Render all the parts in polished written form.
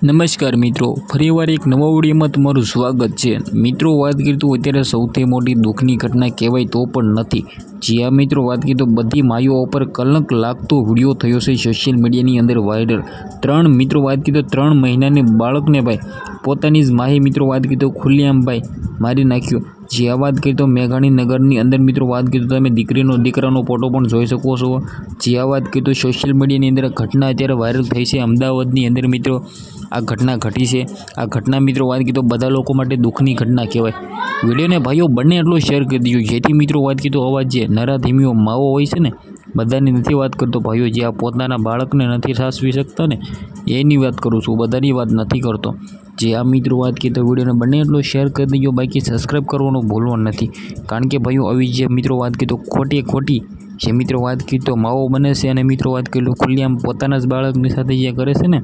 નમસ્કાર મિત્રો, ફરીવાર એક નવા વિડીયોમાં તમારું સ્વાગત છે। મિત્રો વાત કરીએ તો અત્યારે સૌથી મોટી દુઃખની ઘટના કહેવાય તો પણ નથી। જી આ મિત્રો વાત કરીએ તો બધી માઈઓ ઉપર કલંક લાગતો વિડીયો થયો છે સોશિયલ મીડિયાની અંદર વાયરલ। ત્રણ મિત્રો વાત કરીએ તો 3 મહિનાની બાળકને ભાઈ પોતાની જ માહી મિત્રો વાત કરીએ તો ખુલ્લેઆમ ભાઈ મારી નાખ્યો। જે આ વાત કરીએ તો મેઘાણી નગરની અંદર મિત્રો વાત કરીએ તો તમે દીકરાનો ફોટો પણ જોઈ શકો છો। જે આ વાત કરીએ તો સોશિયલ મીડિયાની અંદર ઘટના અત્યારે વાયરલ થઈ છે અમદાવાદની અંદર મિત્રો આ ઘટના ઘટી છે। આ ઘટના મિત્રો વાત કરીએ તો બધા લોકો માટે દુઃખની ઘટના કહેવાય। વિડીયોને ભાઈઓ બંને એટલો શેર કરી દીજો જેથી મિત્રો વાત કરીએ તો અવાજ જે નરાધીમીઓ માવો હોય છે ને બધાની નથી વાત કરતો ભાઈઓ, જે આ પોતાના બાળકને નથી સાચવી શકતા ને એની વાત કરું છું, બધાની વાત નથી કરતો। જે આ મિત્રો વાત કરીએ તો વિડીયોને બંને એટલો શેર કરી દીજો, બાકી સબસ્ક્રાઈબ કરવાનું ભૂલવાનું નથી, કારણ કે ભાઈઓ આવી જે મિત્રો વાત કરીએ તો ખોટી જે મિત્રો વાત કરીએ તો માવો બને છે અને મિત્રો વાત કરીએ તો ખુલ્લેઆમ પોતાના જ બાળકની સાથે જે કરે છે ને,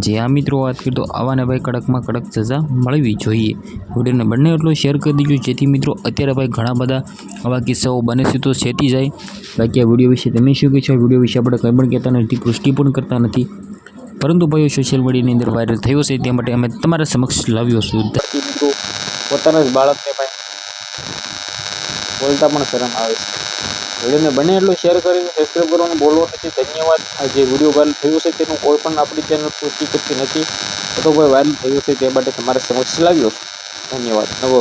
જે આ મિત્રો વાત કરીએ તો આવાને ભાઈ કડકમાં કડક સજા મળવી જોઈએ। વિડીયોને બંને એટલો શેર કરી દીજો જેથી મિત્રો અત્યારે ભાઈ ઘણા બધા આવા કિસ્સાઓ બને છે તો સેટી જાય। બાકી આ વિડીયો વિશે તમે શું કહો છો? વિડીયો વિશે આપણે કંઈ પણ કહેતા નથી, પુષ્ટિ પણ કરતા નથી, પરંતુ ભાઈઓ સોશિયલ મીડિયાની અંદર વાયરલ થયો છે તે માટે અમે તમારા સમક્ષ લાવ્યો છું। મિત્રો પોતાના જ બાળકને ભાઈ બોલતા પણ શરમ આવે છે। વિડીયોને બંને એટલો શેર કરીને સબસ્ક્રાઈબ કરવાનું બોલવો નથી, ધન્યવાદ। આ જે વિડીયો વાયરલ થયો છે તેનું કોઈ પણ આપણી ચેનલ પુષ્ટિ કરતી નથી, તો ભાઈ વાયરલ થયો છે તે માટે તમારા સમક્ષ લાવ્યો છું, ધન્યવાદ। નવો